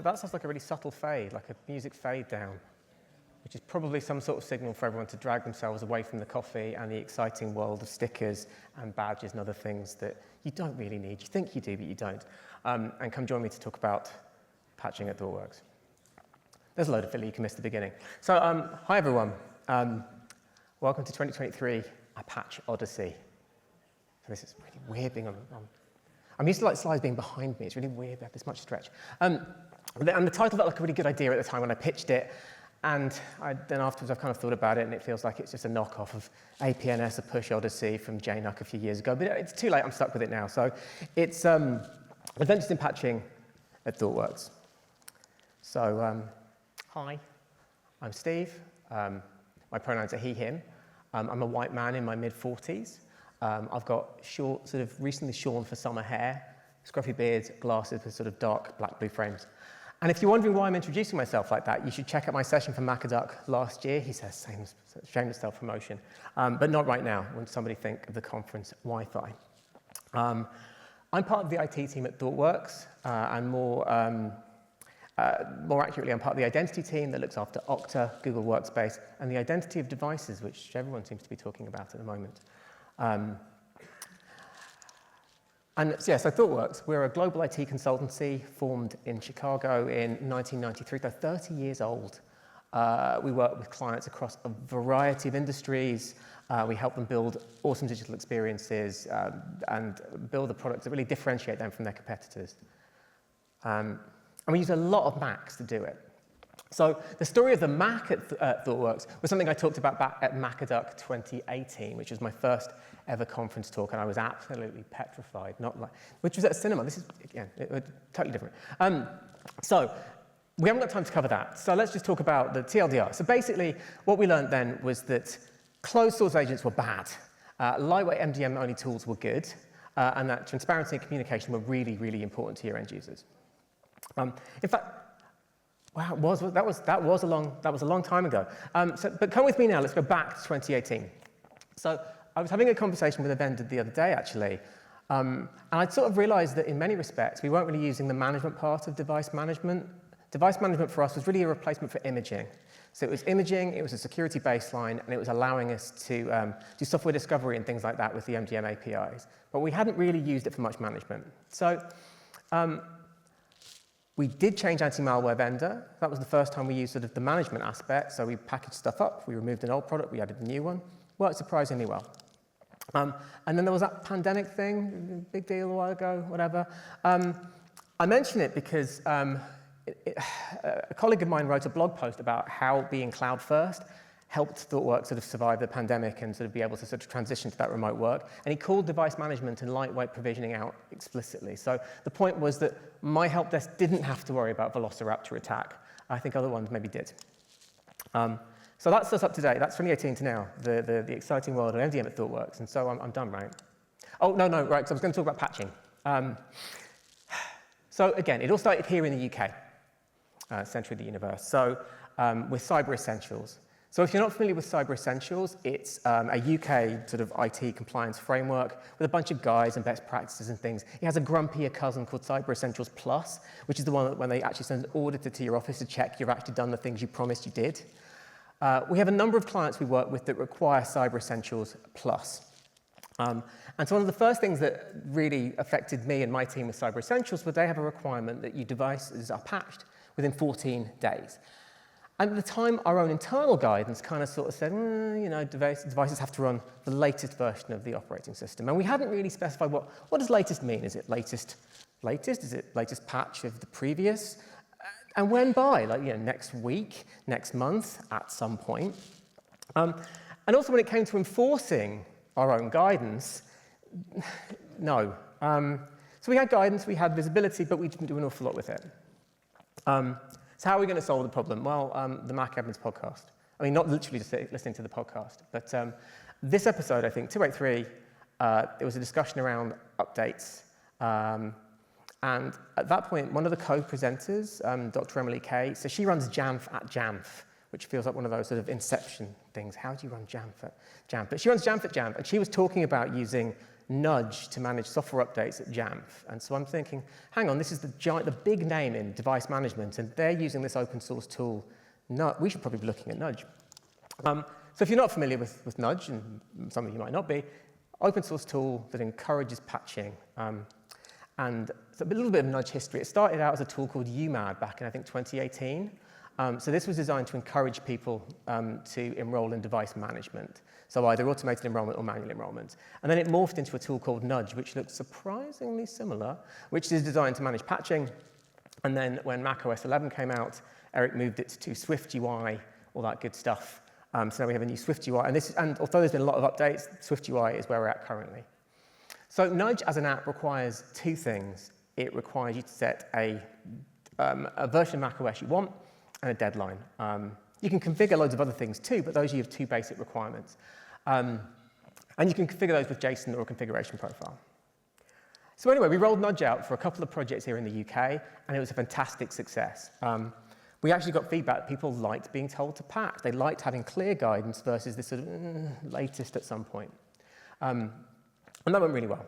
So that sounds like a really subtle fade, like a music fade down, which is probably some sort of signal for everyone to drag themselves away from the coffee and the exciting world of stickers and badges and other things that you don't really need. You think you do, but you don't. And come join me to talk about patching at ThoughtWorks. There's a load of it, you can miss the beginning. So, hi everyone. Welcome to 2023, a patch Odyssey. So this is really weird being on. I'm used to like slides being behind me. It's really weird to have this much stretch. And the title felt like a really good idea at the time when I pitched it. And then afterwards I've kind of thought about it, and it feels like it's just a knockoff of APNS, a push Odyssey from JNUC a few years ago. But it's too late, I'm stuck with it now. So it's Adventures in Patching at ThoughtWorks. So hi, I'm Steve. My pronouns are he, him. I'm a white man in my mid-40s. I've got short, sort of recently shorn for summer hair, scruffy beard, glasses with sort of dark black-blue frames. And if you're wondering why I'm introducing myself like that, you should check out my session from Macaduck last year. He says, shameless self-promotion, but not right now, when somebody think of the conference Wi-Fi. I'm part of the IT team at ThoughtWorks, and more accurately, I'm part of the identity team that looks after Okta, Google Workspace, and the identity of devices, which everyone seems to be talking about at the moment. So ThoughtWorks, we're a global IT consultancy formed in Chicago in 1993, so 30 years old. We work with clients across a variety of industries. We help them build awesome digital experiences and build the products that really differentiate them from their competitors. And we use a lot of Macs to do it. So the story of the Mac at ThoughtWorks was something I talked about back at Macaduck 2018, which was my first ever conference talk, and I was absolutely petrified, which was at a cinema. This is, again, it was totally different. So we haven't got time to cover that, so let's just talk about the TLDR. So basically, what we learned then was that closed source agents were bad, lightweight MDM-only tools were good, and that transparency and communication were really, really important to your end users. In fact, wow, that was a long time ago. But come with me now. Let's go back to 2018. So I was having a conversation with a vendor the other day, actually, and I'd sort of realized that in many respects we weren't really using the management part of device management. Device management for us was really a replacement for imaging. So it was imaging, it was a security baseline, and it was allowing us to do software discovery and things like that with the MDM APIs. But we hadn't really used it for much management. So we did change anti-malware vendor. That was the first time we used sort of the management aspect. So we packaged stuff up, we removed an old product, we added a new one. Worked surprisingly well. And then there was that pandemic thing, big deal a while ago, whatever. I mention it because a colleague of mine wrote a blog post about how being cloud first helped ThoughtWorks sort of survive the pandemic and sort of be able to sort of transition to that remote work. And he called device management and lightweight provisioning out explicitly. So the point was that my help desk didn't have to worry about Velociraptor attack. I think other ones maybe did. So that's us up to date. That's 2018 to now, the exciting world of MDM at ThoughtWorks. And so I'm done, right? Oh, no, right, because I was going to talk about patching. So again, it all started here in the UK, centre of the universe. So with Cyber Essentials. So if you're not familiar with Cyber Essentials, it's a UK sort of IT compliance framework with a bunch of guides and best practices and things. It has a grumpier cousin called Cyber Essentials Plus, which is the one that when they actually send an auditor to your office to check you've actually done the things you promised you did. We have a number of clients we work with that require Cyber Essentials Plus. And so one of the first things that really affected me and my team with Cyber Essentials was they have a requirement that your devices are patched within 14 days. And at the time, our own internal guidance kind of sort of said, devices have to run the latest version of the operating system. And we hadn't really specified what does latest mean? Is it latest? Is it latest patch of the previous? And when by? Next week, next month, at some point. And also when it came to enforcing our own guidance, no. So we had guidance, we had visibility, but we didn't do an awful lot with it. So how are we going to solve the problem? Well, the Mac Admins podcast. I mean, not literally just listening to the podcast, but this episode, I think, 283, there was a discussion around updates. And at that point, one of the co-presenters, Dr. Emily Kay, so she runs Jamf at Jamf, which feels like one of those sort of inception things. How do you run Jamf at Jamf? But she runs Jamf at Jamf, and she was talking about using nudge to manage software updates at Jamf. And so I'm thinking, hang on, this is the big name in device management, and they're using this open source tool. We should probably be looking at Nudge. So if you're not familiar with Nudge, and some of you might not be, open source tool that encourages patching. And so a little bit of Nudge history. It started out as a tool called UMAD back in, I think, 2018. So this was designed to encourage people to enroll in device management. So either automated enrollment or manual enrollment. And then it morphed into a tool called Nudge, which looks surprisingly similar, which is designed to manage patching. And then when macOS 11 came out, Eric moved it to SwiftUI, all that good stuff. So now we have a new SwiftUI. And although there's been a lot of updates, SwiftUI is where we're at currently. So Nudge as an app requires two things. It requires you to set a version of macOS you want and a deadline. You can configure loads of other things too, but those are your two basic requirements. And you can configure those with JSON or a configuration profile. So anyway, we rolled Nudge out for a couple of projects here in the UK, and it was a fantastic success. We actually got feedback. People liked being told to patch. They liked having clear guidance versus this sort of latest at some point. And that went really well.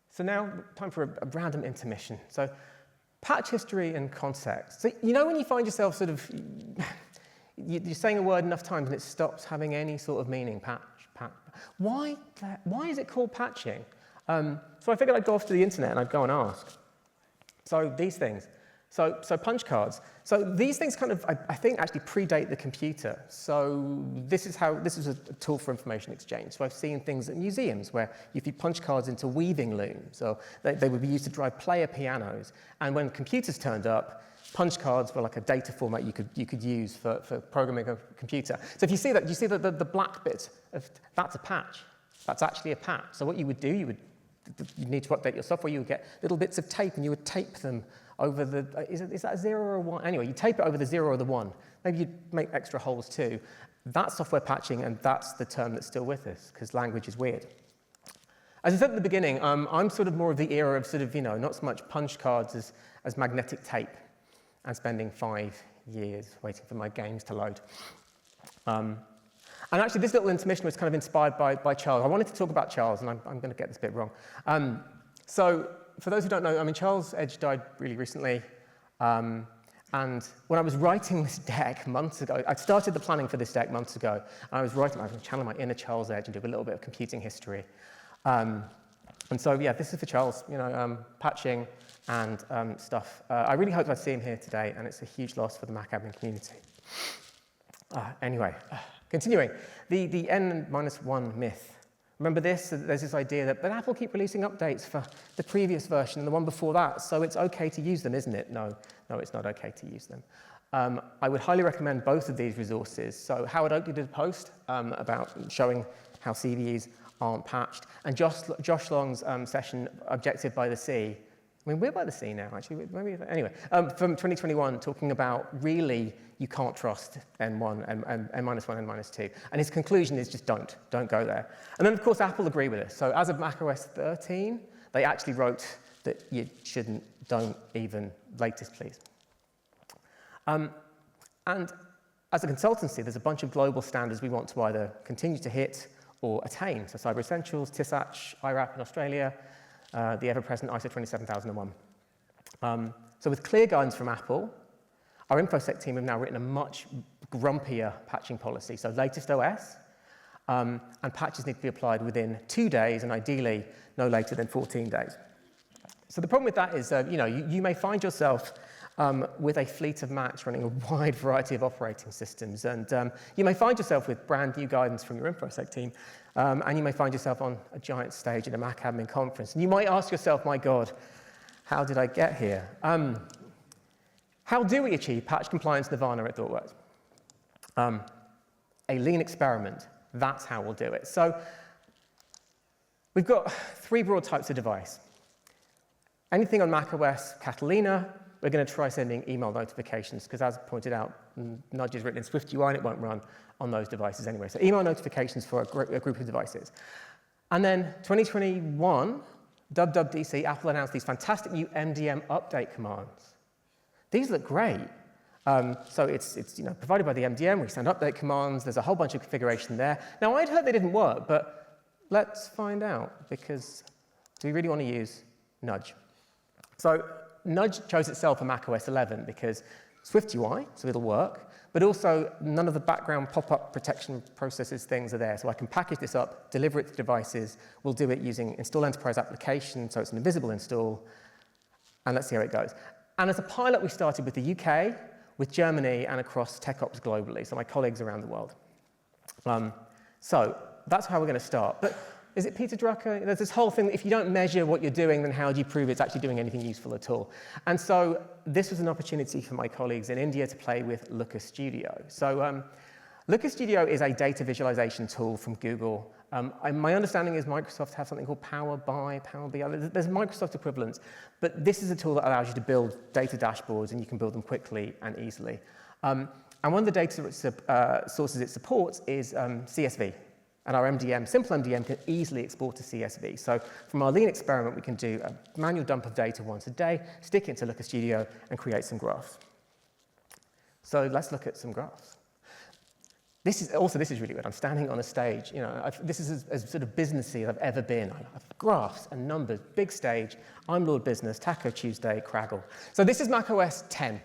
So now, time for a random intermission. So patch history and context. So you know when you find yourself sort of, you're saying a word enough times and it stops having any sort of meaning, patch. Why is it called patching? So I figured I'd go off to the internet and I'd go and ask. So these things. So punch cards. So these things kind of, I think, actually predate the computer. So this is a tool for information exchange. So I've seen things at museums where you feed punch cards into weaving looms, or they would be used to drive player pianos. And when computers turned up, punch cards were like a data format you could use for programming a computer. So if you see that, you see that the black bit, that's a patch. That's actually a patch. So what you would do, you need to update your software. You would get little bits of tape, and you would tape them over the, is that a 0 or a 1? Anyway, you tape it over the 0 or the 1. Maybe you'd make extra holes too. That's software patching, and that's the term that's still with us, because language is weird. As I said at the beginning, I'm sort of more of the era of sort of, not so much punch cards as magnetic tape, and spending 5 years waiting for my games to load. And actually, this little intermission was kind of inspired by Charles. I wanted to talk about Charles, and I'm going to get this bit wrong. So for those who don't know, Charles Edge died really recently. And when I was writing this deck months ago, I started the planning for this deck months ago. And I was channeling my inner Charles Edge and do a little bit of computing history. And so, yeah, this is for Charles, patching and stuff. I really hope I see him here today, and it's a huge loss for the Mac admin community. Anyway, continuing. The N-1 myth. Remember this? There's this idea but Apple keep releasing updates for the previous version and the one before that, so it's okay to use them, isn't it? No, it's not okay to use them. I would highly recommend both of these resources. So Howard Oakley did a post about showing how CVEs aren't patched, and Josh Long's session, Objective by the Sea. We're by the sea now, actually. Anyway, from 2021, talking about really you can't trust N1, N-1, N-2. And his conclusion is just don't go there. And then, of course, Apple agree with this. So as of macOS 13, they actually wrote that you don't even, latest, please. And as a consultancy, there's a bunch of global standards we want to either continue to hit or attain. So Cyber Essentials, TISAC, IRAP in Australia, the ever-present ISO 27001. So with clear guidance from Apple, our InfoSec team have now written a much grumpier patching policy. So latest OS, and patches need to be applied within 2 days, and ideally no later than 14 days. So the problem with that is, you may find yourself with a fleet of Macs running a wide variety of operating systems, and you may find yourself with brand new guidance from your InfoSec team, and you may find yourself on a giant stage at a Mac admin conference, and you might ask yourself, my God, how did I get here? How do we achieve patch compliance nirvana at ThoughtWorks? A lean experiment, that's how we'll do it. So we've got 3 broad types of device. Anything on macOS Catalina, we're going to try sending email notifications, because as pointed out, Nudge is written in SwiftUI and it won't run on those devices anyway. So email notifications for a group of devices. And then 2021, WWDC, Apple announced these fantastic new MDM update commands. These look great. So it's provided by the MDM, we send update commands, there's a whole bunch of configuration there. Now, I'd heard they didn't work, but let's find out, because do we really want to use Nudge? So Nudge chose itself for macOS 11 because Swift UI, so it'll work, but also none of the background pop-up protection processes things are there. So I can package this up, deliver it to devices. We'll do it using install enterprise application, so it's an invisible install, and let's see how it goes. And as a pilot, we started with the UK, with Germany, and across TechOps globally, so my colleagues around the world. So that's how we're going to start. But is it Peter Drucker? There's this whole thing, if you don't measure what you're doing, then how do you prove it's actually doing anything useful at all? And so this was an opportunity for my colleagues in India to play with Looker Studio. So Looker Studio is a data visualization tool from Google. My understanding is Microsoft have something called Power BI. There's Microsoft equivalents, but this is a tool that allows you to build data dashboards, and you can build them quickly and easily. And one of the data sources it supports is CSV. And our MDM, simple MDM, can easily export to CSV. So from our lean experiment, we can do a manual dump of data once a day, stick it into Looker Studio, and create some graphs. So let's look at some graphs. This is really weird. I'm standing on a stage. This is as sort of businessy as I've ever been. I have graphs and numbers, big stage. I'm Lord Business, Taco Tuesday, Craggle. So this is macOS 10.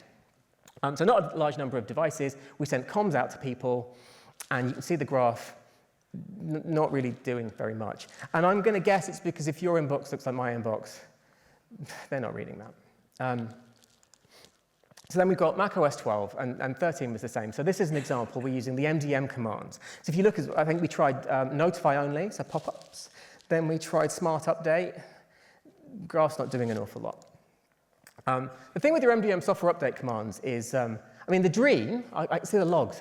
So not a large number of devices. We sent comms out to people, and you can see the graph not really doing very much. And I'm going to guess it's because if your inbox looks like my inbox, they're not reading that. So then we've got macOS 12, and 13 was the same. So this is an example. We're using the MDM commands. So if you look, I think we tried notify only, so pop-ups. Then we tried smart update. Graph's not doing an awful lot. The thing with your MDM software update commands is, the dream, I can see the logs.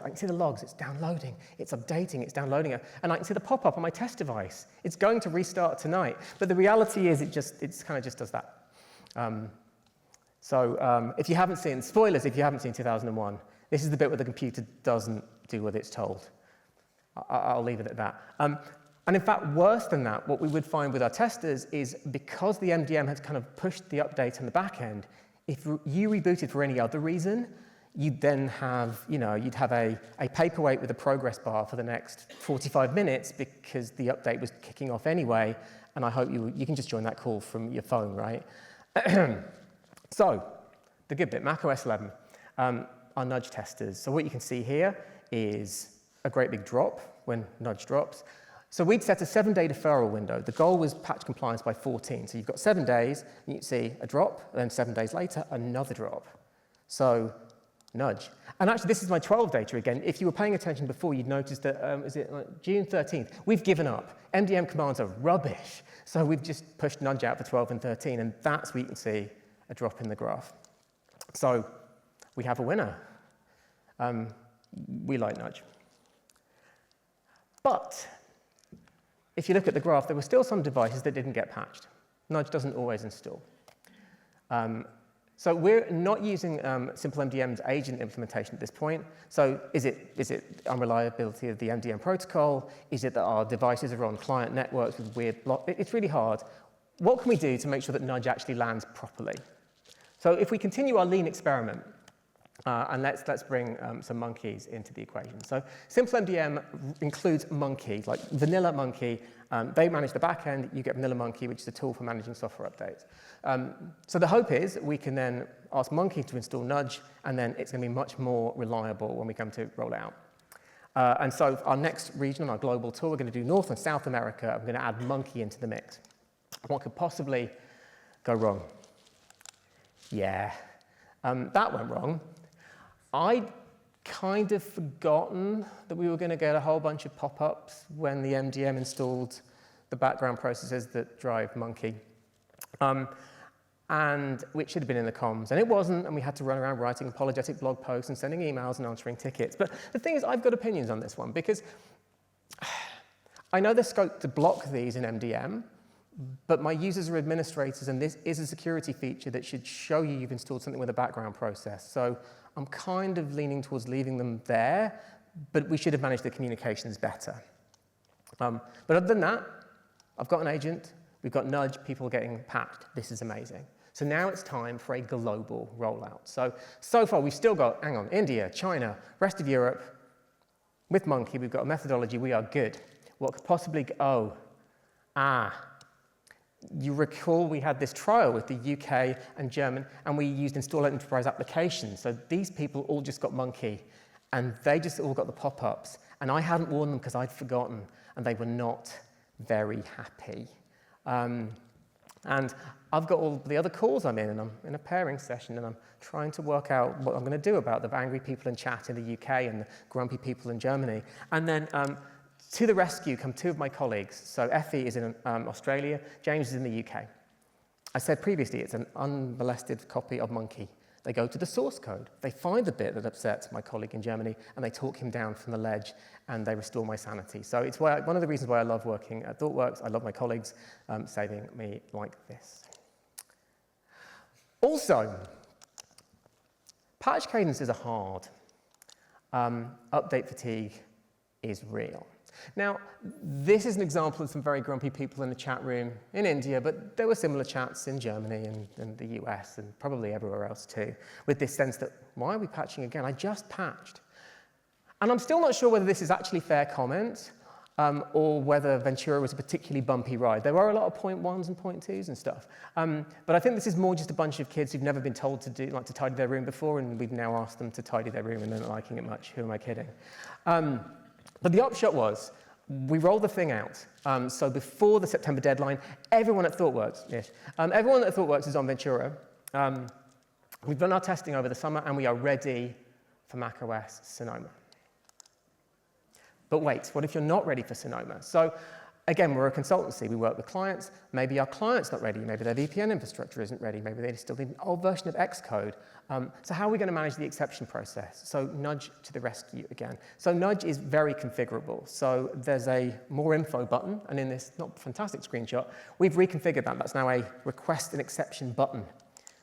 It's downloading, it's updating, it's downloading it. And I can see the pop-up on my test device. It's going to restart tonight. But the reality is it kind of just does that. If you haven't seen, spoilers if you haven't seen 2001, this is the bit where the computer doesn't do what it's told. I'll leave it at that. And in fact, worse than that, what we would find with our testers is because the MDM has kind of pushed the update on the back end, if you rebooted for any other reason, you'd then have, you'd have a paperweight with a progress bar for the next 45 minutes because the update was kicking off anyway, and I hope you can just join that call from your phone, right? So, the good bit, macOS 11, our nudge testers. So what you can see here is a great big drop when nudge drops. So we'd set a 7-day deferral window. The goal was patch compliance by 14. So you've got 7 days, and you see a drop, and then 7 days later, another drop. So nudge. And actually, this is my 12 data again. If you were paying attention before, you'd noticed that, is it like June 13th? We've given up. MDM commands are rubbish. So we've just pushed nudge out for 12 and 13, and that's where you can see a drop in the graph. So we have a winner. We like nudge. But if you look at the graph, there were still some devices that didn't get patched. Nudge doesn't always install. So we're not using Simple MDM's agent implementation at this point. So is it unreliability of the MDM protocol? Is it that our devices are on client networks with weird block? It's really hard. What can we do to make sure that nudge actually lands properly? So if we continue our lean experiment, and let's bring some monkeys into the equation. So Simple MDM includes Monkey, like vanilla Monkey. They manage the back end. You get vanilla Monkey, which is a tool for managing software updates. So the hope is we can then ask Monkey to install Nudge, and then it's going to be much more reliable when we come to roll it out. And so our next region, our global tour, we're going to do North and South America. I'm going to add Monkey into the mix. What could possibly go wrong? Yeah, that went wrong. I'd kind of forgotten that we were going to get a whole bunch of pop-ups when the MDM installed the background processes that drive Monkey, and which should have been in the comms, and it wasn't, and we had to run around writing apologetic blog posts and sending emails and answering tickets. But the thing is, I've got opinions on this one, because I know there's scope to block these in MDM, but my users are administrators, and this is a security feature that should show you've installed something with a background process. So I'm kind of leaning towards leaving them there, but we should have managed the communications better. But other than that, I've got an agent, we've got Nudge, people getting patched. This is amazing. So now it's time for a global rollout. So far we've still got, India, China, rest of Europe. With Monkey, we've got a methodology, we are good. What could possibly, You recall we had this trial with the UK and German, and we used install enterprise applications. So these people all just got Monkey, and they just all got the pop-ups. And I hadn't warned them because I'd forgotten, and they were not very happy. And I've got all the other calls I'm in, and I'm in a pairing session, and I'm trying to work out what I'm going to do about the angry people in chat in the UK and the grumpy people in Germany. And then to the rescue come two of my colleagues. So Effie is in Australia, James is in the UK. I said previously it's an unmolested copy of Monkey. They go to the source code, they find the bit that upsets my colleague in Germany, and they talk him down from the ledge, and they restore my sanity. So it's one of the reasons why I love working at ThoughtWorks. I love my colleagues saving me like this. Also, patch cadences are hard. Update fatigue is real. Now, this is an example of some very grumpy people in the chat room in India, but there were similar chats in Germany and the US and probably everywhere else too, with this sense that, why are we patching again? I just patched. And I'm still not sure whether this is actually fair comment or whether Ventura was a particularly bumpy ride. There were a lot of 0.1s and 0.2s and stuff. But I think this is more just a bunch of kids who've never been told to tidy their room before, and we've now asked them to tidy their room and they're not liking it much. Who am I kidding? But the upshot was, we rolled the thing out. So before the September deadline, everyone at ThoughtWorks is on Ventura. We've done our testing over the summer, and we are ready for macOS Sonoma. But wait, what if you're not ready for Sonoma? So again, we're a consultancy. We work with clients. Maybe our client's not ready. Maybe their VPN infrastructure isn't ready. Maybe they still need an old version of Xcode. So how are we going to manage the exception process? So nudge to the rescue again. So nudge is very configurable. So there's a more info button, and in this not fantastic screenshot, we've reconfigured that. That's now a request an exception button.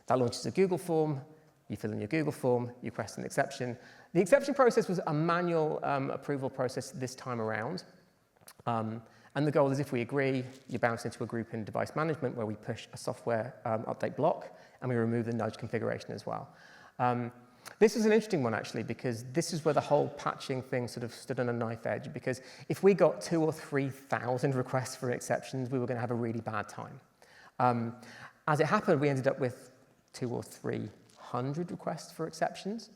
That launches a Google form. You fill in your Google form, you request an exception. The exception process was a manual approval process this time around. And the goal is, if we agree, you bounce into a group in device management where we push a software update block, and we remove the nudge configuration as well. This is an interesting one, actually, because this is where the whole patching thing sort of stood on a knife edge, because if we got 2,000 or 3,000 requests for exceptions, we were going to have a really bad time. As it happened, we ended up with 200 or 300 requests for exceptions,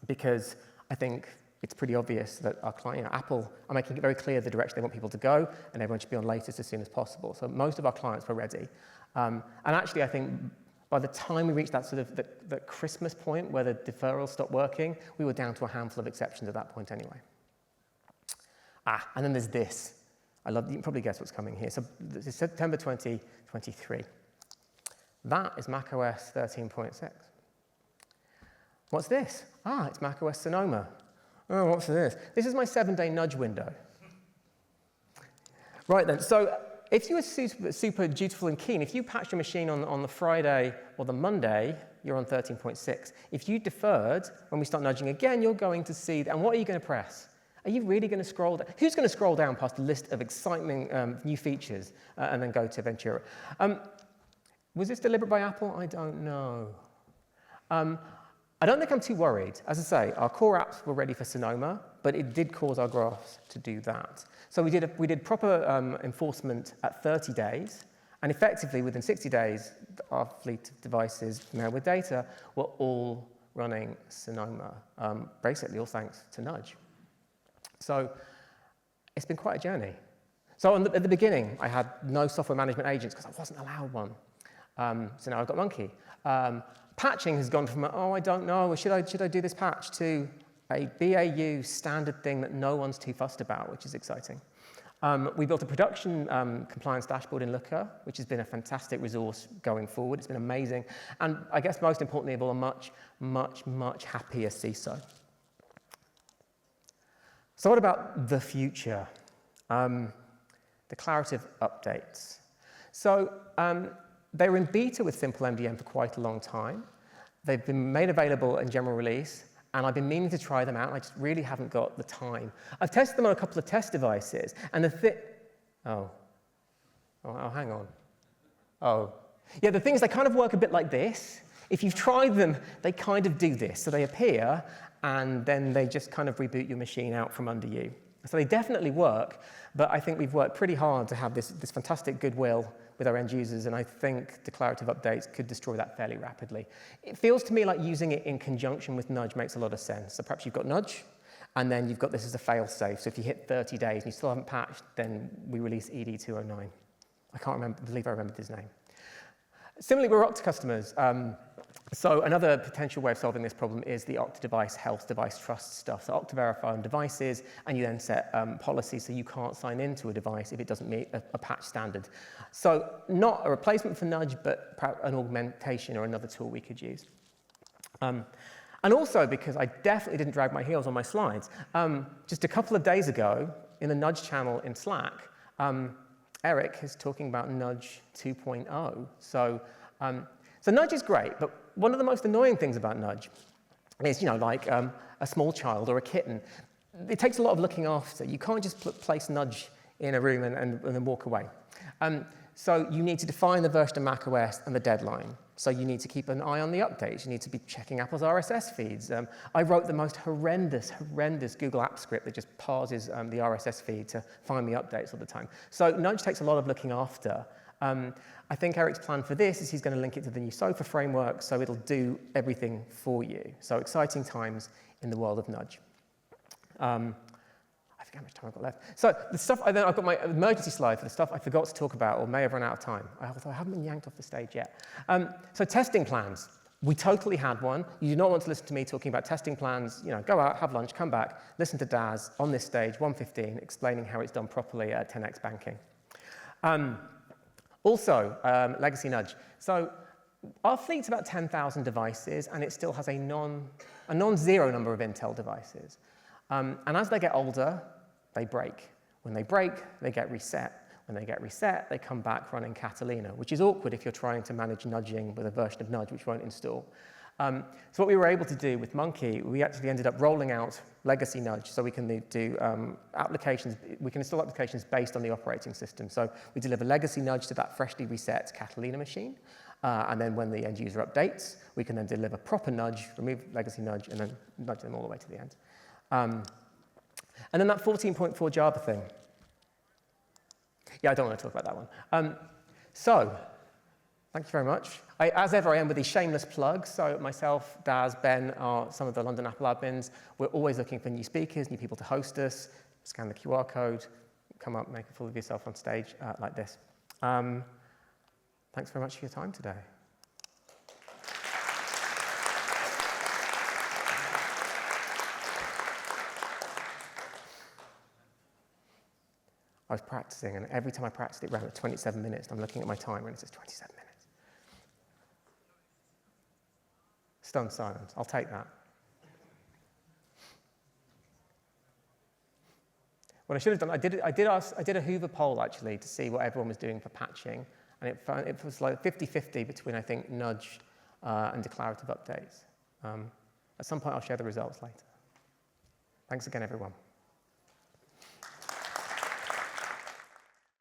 because I think it's pretty obvious that our client, Apple, are making it very clear the direction they want people to go, and everyone should be on latest as soon as possible. So most of our clients were ready. And actually, I think by the time we reached that sort of the Christmas point where the deferrals stopped working, we were down to a handful of exceptions at that point anyway. And then there's this. You can probably guess what's coming here. So this is September 2023. That is macOS 13.6. What's this? It's macOS Sonoma. Oh, what's this? This is my 7-day nudge window. Right then, so if you were super dutiful and keen, if you patched your machine on the Friday or the Monday, you're on 13.6. If you deferred, when we start nudging again, you're going to see, and what are you going to press? Are you really going to scroll down? Who's going to scroll down past a list of exciting new features and then go to Ventura? Was this deliberate by Apple? I don't know. I don't think I'm too worried. As I say, our core apps were ready for Sonoma, but it did cause our graphs to do that. So we did proper enforcement at 30 days, and effectively within 60 days, our fleet of devices now with data were all running Sonoma, basically all thanks to Nudge. So it's been quite a journey. So at the beginning, I had no software management agents because I wasn't allowed one. So now I've got Monkey. Patching has gone from, I don't know, should I do this patch, to a BAU standard thing that no one's too fussed about, which is exciting. We built a production compliance dashboard in Looker, which has been a fantastic resource going forward. It's been amazing. And I guess most importantly of all, a much, much, much happier CISO. So what about the future? Declarative updates. So they were in beta with Simple MDM for quite a long time. They've been made available in general release, and I've been meaning to try them out, and I just really haven't got the time. I've tested them on a couple of test devices, and hang on. Yeah, the thing is, they kind of work a bit like this. If you've tried them, they kind of do this. So they appear, and then they just kind of reboot your machine out from under you. So they definitely work, but I think we've worked pretty hard to have this fantastic goodwill with our end users, and I think declarative updates could destroy that fairly rapidly. It feels to me like using it in conjunction with nudge makes a lot of sense. So perhaps you've got nudge, and then you've got this as a fail-safe. So if you hit 30 days and you still haven't patched, then we release ED209. I believe I remembered his name. Similarly, we're Okta customers. So another potential way of solving this problem is the Okta device health, device trust stuff. So Okta verify on devices, and you then set policies so you can't sign into a device if it doesn't meet a patch standard. So not a replacement for nudge, but an augmentation or another tool we could use. And also, because I definitely didn't drag my heels on my slides, just a couple of days ago in the nudge channel in Slack, Eric is talking about nudge 2.0. So nudge is great, but one of the most annoying things about nudge is, like a small child or a kitten. It takes a lot of looking after. You can't just place nudge in a room and then walk away. So you need to define the version of macOS and the deadline. So you need to keep an eye on the updates. You need to be checking Apple's RSS feeds. I wrote the most horrendous Google app script that just parses the RSS feed to find the updates all the time. So nudge takes a lot of looking after. I think Eric's plan for this is he's going to link it to the new SOFA framework, so it'll do everything for you. So exciting times in the world of nudge. I forget how much time I've got left. So the stuff, I've got my emergency slide for the stuff I forgot to talk about or may have run out of time, although I haven't been yanked off the stage yet. So testing plans. We totally had one. You do not want to listen to me talking about testing plans. Go out, have lunch, come back, listen to Daz on this stage, 1:15, explaining how it's done properly at 10x banking. Also, legacy nudge. So our fleet's about 10,000 devices, and it still has a non-zero number of Intel devices. And as they get older, they break. When they break, they get reset. When they get reset, they come back running Catalina, which is awkward if you're trying to manage nudging with a version of nudge which won't install. So what we were able to do with Monkey, we actually ended up rolling out legacy nudge, so we can do applications. We can install applications based on the operating system. So we deliver legacy nudge to that freshly reset Catalina machine, and then when the end user updates, we can then deliver proper nudge, remove legacy nudge, and then nudge them all the way to the end. And then that 14.4 Java thing. Yeah, I don't want to talk about that one. So, thank you very much. As ever, I end with these shameless plugs. So myself, Daz, Ben are some of the London Apple admins. We're always looking for new speakers, new people to host us. Scan the QR code, come up, make a fool of yourself on stage like this. Thanks very much for your time today. I was practicing, and every time I practiced, it ran at 27 minutes. I'm looking at my timer, and it says 27 minutes. Stunned silence. I'll take that. What I should have done, I did a Hoover poll, actually, to see what everyone was doing for patching, and it was like 50-50 between, I think, nudge and declarative updates. At some point, I'll share the results later. Thanks again, everyone.